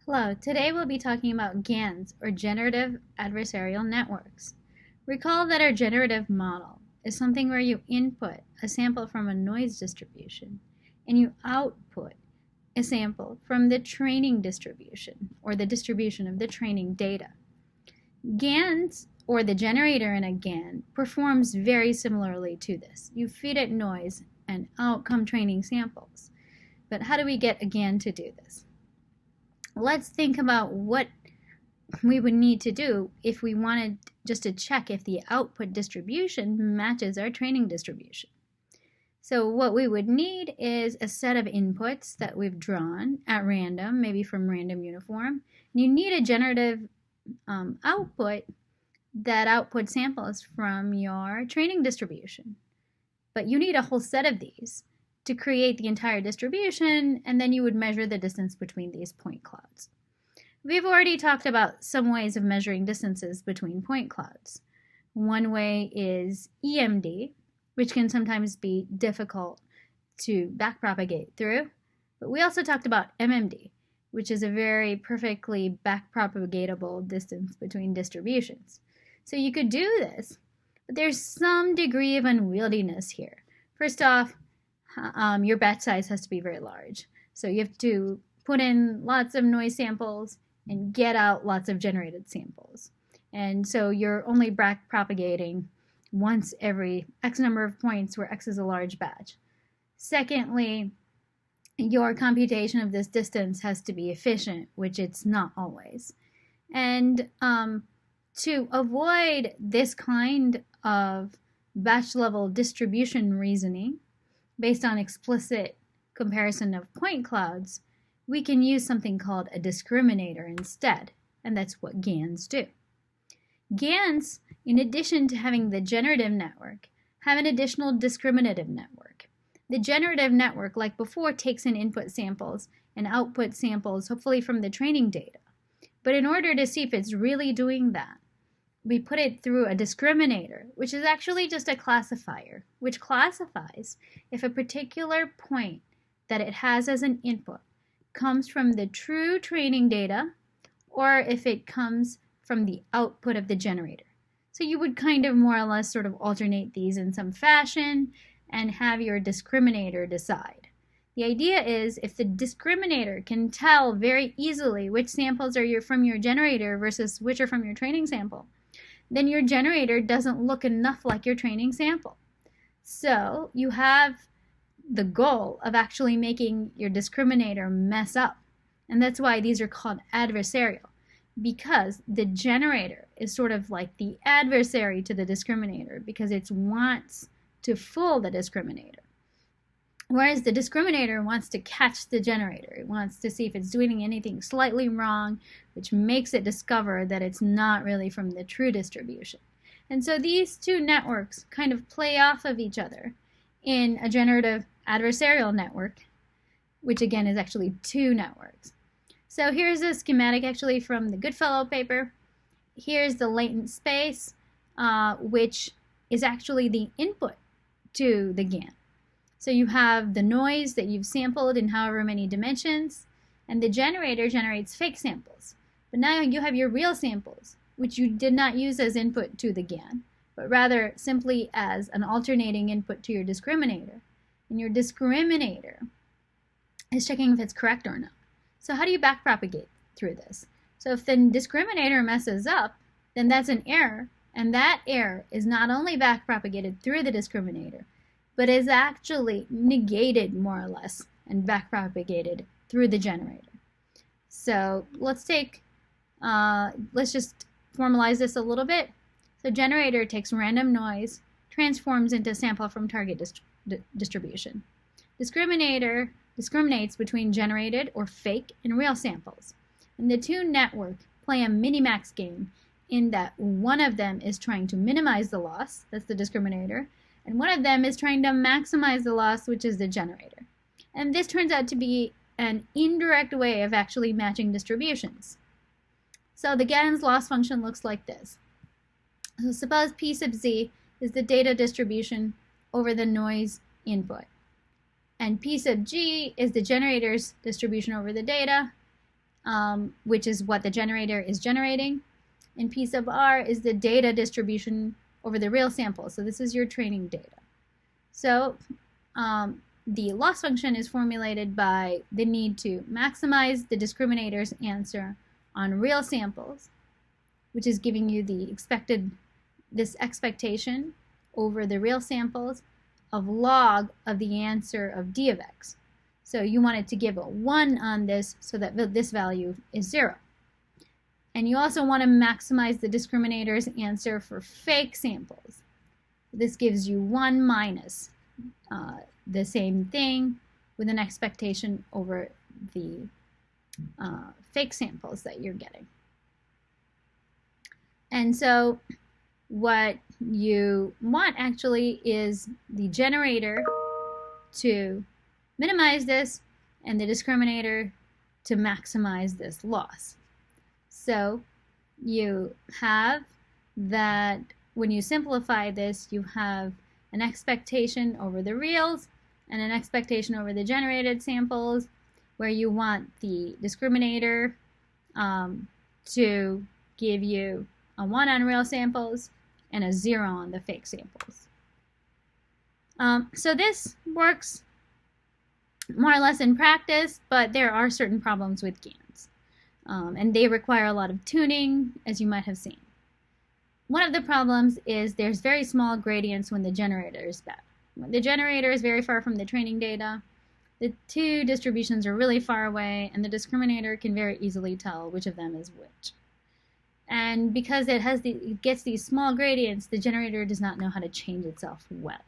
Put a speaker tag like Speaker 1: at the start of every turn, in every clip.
Speaker 1: Hello, today we'll be talking about GANs, or Generative Adversarial Networks. Recall that our generative model is something where you input a sample from a noise distribution and you output a sample from the training distribution, or the distribution of the training data. GANs, or the generator in a GAN, performs very similarly to this. You feed it noise and out come training samples. But how do we get a GAN to do this? Let's think about what we would need to do if we wanted just to check if the output distribution matches our training distribution. So what we would need is a set of inputs that we've drawn at random, maybe from random uniform. You need a generative output that outputs samples from your training distribution. But you need a whole set of these to create the entire distribution, and then you would measure the distance between these point clouds. We've already talked about some ways of measuring distances between point clouds. One way is EMD, which can sometimes be difficult to backpropagate through, but we also talked about MMD, which is a very perfectly backpropagatable distance between distributions. So you could do this, but there's some degree of unwieldiness here. First off, your batch size has to be very large. So you have to put in lots of noise samples and get out lots of generated samples. And so you're only backpropagating once every X number of points where X is a large batch. Secondly, your computation of this distance has to be efficient, which it's not always. And to avoid this kind of batch level distribution reasoning, based on explicit comparison of point clouds, we can use something called a discriminator instead, and that's what GANs do. GANs, in addition to having the generative network, have an additional discriminative network. The generative network, like before, takes in input samples and output samples, hopefully from the training data. But in order to see if it's really doing that, we put it through a discriminator, which is actually just a classifier, which classifies if a particular point that it has as an input comes from the true training data or if it comes from the output of the generator. So you would kind of more or less sort of alternate these in some fashion and have your discriminator decide. The idea is if the discriminator can tell very easily which samples are from your generator versus which are from your training sample, then your generator doesn't look enough like your training sample. So you have the goal of actually making your discriminator mess up. And that's why these are called adversarial, because the generator is sort of like the adversary to the discriminator because it wants to fool the discriminator. Whereas the discriminator wants to catch the generator. It wants to see if it's doing anything slightly wrong, which makes it discover that it's not really from the true distribution. And so these two networks kind of play off of each other in a generative adversarial network, which again is actually two networks. So here's a schematic actually from the Goodfellow paper. Here's the latent space, which is actually the input to the GAN. So you have the noise that you've sampled in however many dimensions, and the generator generates fake samples. But now you have your real samples, which you did not use as input to the GAN, but rather simply as an alternating input to your discriminator. And your discriminator is checking if it's correct or not. So how do you backpropagate through this? So if the discriminator messes up, then that's an error, and that error is not only backpropagated through the discriminator, but is actually negated more or less and backpropagated through the generator. So let's just formalize this a little bit. So generator takes random noise, transforms into sample from target distribution. Discriminator discriminates between generated or fake and real samples. And the two networks play a minimax game in that one of them is trying to minimize the loss, that's the discriminator, and one of them is trying to maximize the loss, which is the generator. And this turns out to be an indirect way of actually matching distributions. So the GAN's loss function looks like this. So suppose P sub z is the data distribution over the noise input. And P sub g is the generator's distribution over the data. which is what the generator is generating, and P sub r is the data distribution over the real sample. So this is your training data. So the loss function is formulated by the need to maximize the discriminator's answer on real samples, which is giving you the this expectation over the real samples of log of the answer of d of x. So you want it to give a 1 on this so that this value is 0. And you also want to maximize the discriminator's answer for fake samples. This gives you 1 minus the same thing with an expectation over the fake samples that you're getting. And so what you want actually is the generator to minimize this and the discriminator to maximize this loss. So you have that when you simplify this, you have an expectation over the reals and an expectation over the generated samples, where you want the discriminator to give you a 1 on real samples and a 0 on the fake samples. So this works more or less in practice, but there are certain problems with GANs, and they require a lot of tuning, as you might have seen. One of the problems is there's very small gradients when the generator is bad. When the generator is very far from the training data, the two distributions are really far away, and the discriminator can very easily tell which of them is which. And because it gets these small gradients, the generator does not know how to change itself well.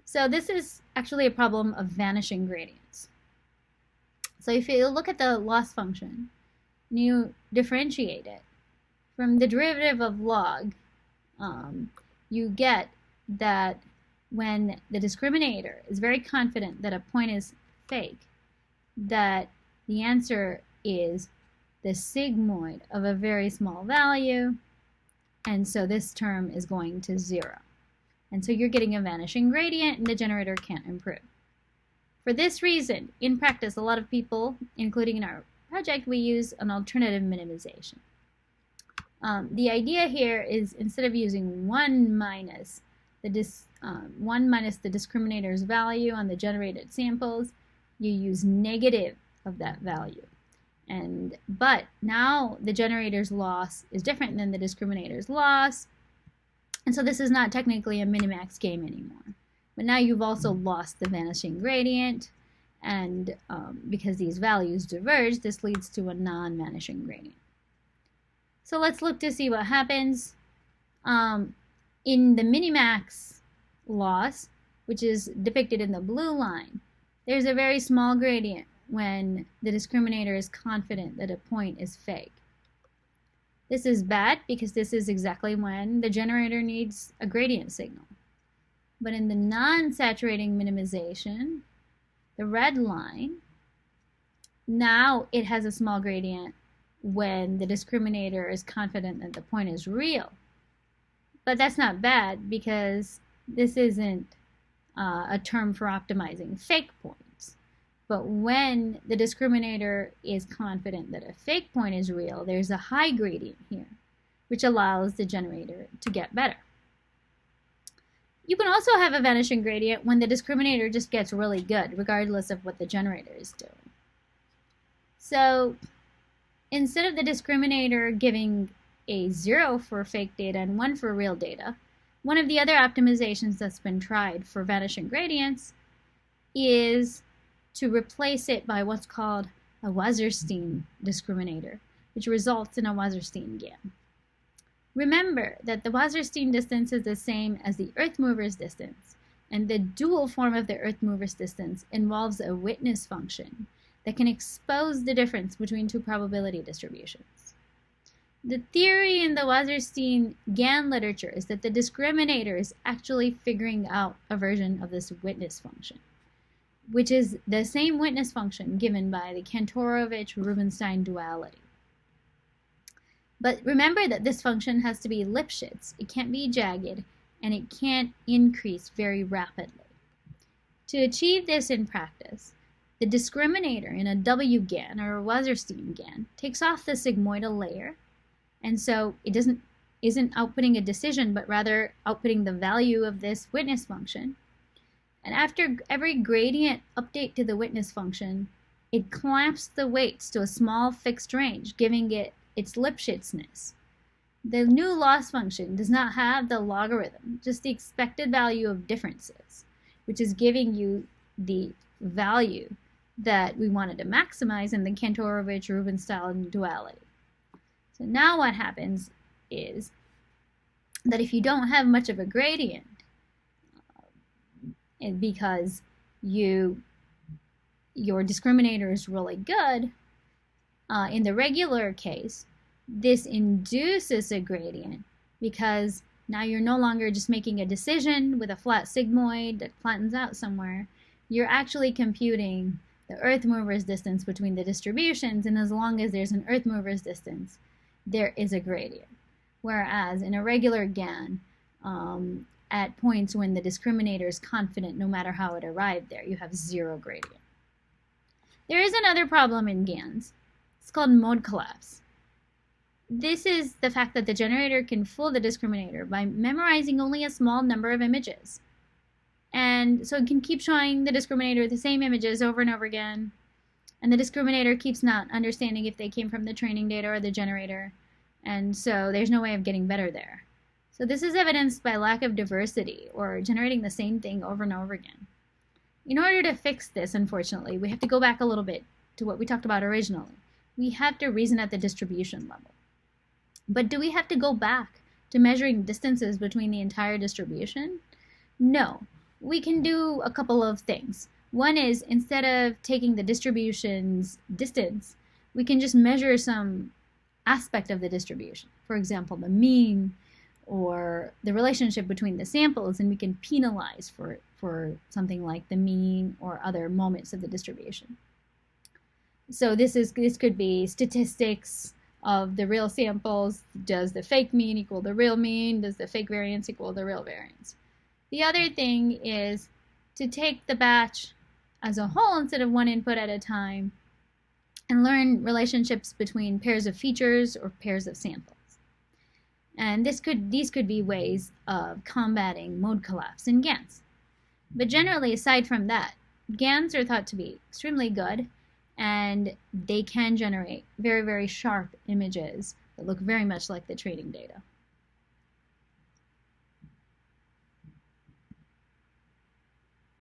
Speaker 1: So this is actually a problem of vanishing gradients. So if you look at the loss function, and you differentiate it from the derivative of log, you get that when the discriminator is very confident that a point is fake, that the answer is the sigmoid of a very small value, and so this term is going to 0. And so you're getting a vanishing gradient, and the generator can't improve. For this reason, in practice, a lot of people, including in our project, we use an alternative minimization. The idea here is, instead of using 1 minus the discriminator's value on the generated samples, you use negative of that value. But now the generator's loss is different than the discriminator's loss, and so this is not technically a minimax game anymore. But now you've also lost the vanishing gradient, and because these values diverge, this leads to a non-vanishing gradient. So let's look to see what happens. In the minimax loss, which is depicted in the blue line, there's a very small gradient when the discriminator is confident that a point is fake. This is bad because this is exactly when the generator needs a gradient signal. But in the non-saturating minimization, the red line, now it has a small gradient when the discriminator is confident that the point is real. But that's not bad because this isn't a term for optimizing fake points. But when the discriminator is confident that a fake point is real, there's a high gradient here, which allows the generator to get better. You can also have a vanishing gradient when the discriminator just gets really good, regardless of what the generator is doing. So instead of the discriminator giving a 0 for fake data and 1 for real data, one of the other optimizations that's been tried for vanishing gradients is to replace it by what's called a Wasserstein discriminator, which results in a Wasserstein GAN. Remember that the Wasserstein distance is the same as the Earth mover's distance, and the dual form of the Earth mover's distance involves a witness function that can expose the difference between two probability distributions. The theory in the Wasserstein GAN literature is that the discriminator is actually figuring out a version of this witness function, which is the same witness function given by the Kantorovich-Rubinstein duality. But remember that this function has to be Lipschitz. It can't be jagged, and it can't increase very rapidly. To achieve this in practice, the discriminator in a WGAN or a Wasserstein GAN takes off the sigmoidal layer, and so it isn't outputting a decision, but rather outputting the value of this witness function. And after every gradient update to the witness function, it clamps the weights to a small fixed range, giving it its Lipschitzness. The new loss function does not have the logarithm, just the expected value of differences, which is giving you the value that we wanted to maximize in the Kantorovich-Rubinstein duality. So now what happens is that if you don't have much of a gradient, because your discriminator is really good, in the regular case, this induces a gradient because now you're no longer just making a decision with a flat sigmoid that flattens out somewhere. You're actually computing the earth mover's distance between the distributions, and as long as there's an earth mover's distance, there is a gradient. Whereas in a regular GAN, at points when the discriminator is confident no matter how it arrived there, you have zero gradient. There is another problem in GANs. It's called mode collapse. This is the fact that the generator can fool the discriminator by memorizing only a small number of images. And so it can keep showing the discriminator the same images over and over again. And the discriminator keeps not understanding if they came from the training data or the generator. And so there's no way of getting better there. So this is evidenced by lack of diversity or generating the same thing over and over again. In order to fix this, unfortunately, we have to go back a little bit to what we talked about originally. We have to reason at the distribution level. But do we have to go back to measuring distances between the entire distribution? No. We can do a couple of things. One is, instead of taking the distribution's distance, we can just measure some aspect of the distribution. For example, the mean or the relationship between the samples, and we can penalize for something like the mean or other moments of the distribution. So this could be statistics of the real samples. Does the fake mean equal the real mean? Does the fake variance equal the real variance? The other thing is to take the batch as a whole instead of one input at a time and learn relationships between pairs of features or pairs of samples. And these could be ways of combating mode collapse in GANs. But generally, aside from that, GANs are thought to be extremely good, and they can generate very, very sharp images that look very much like the training data.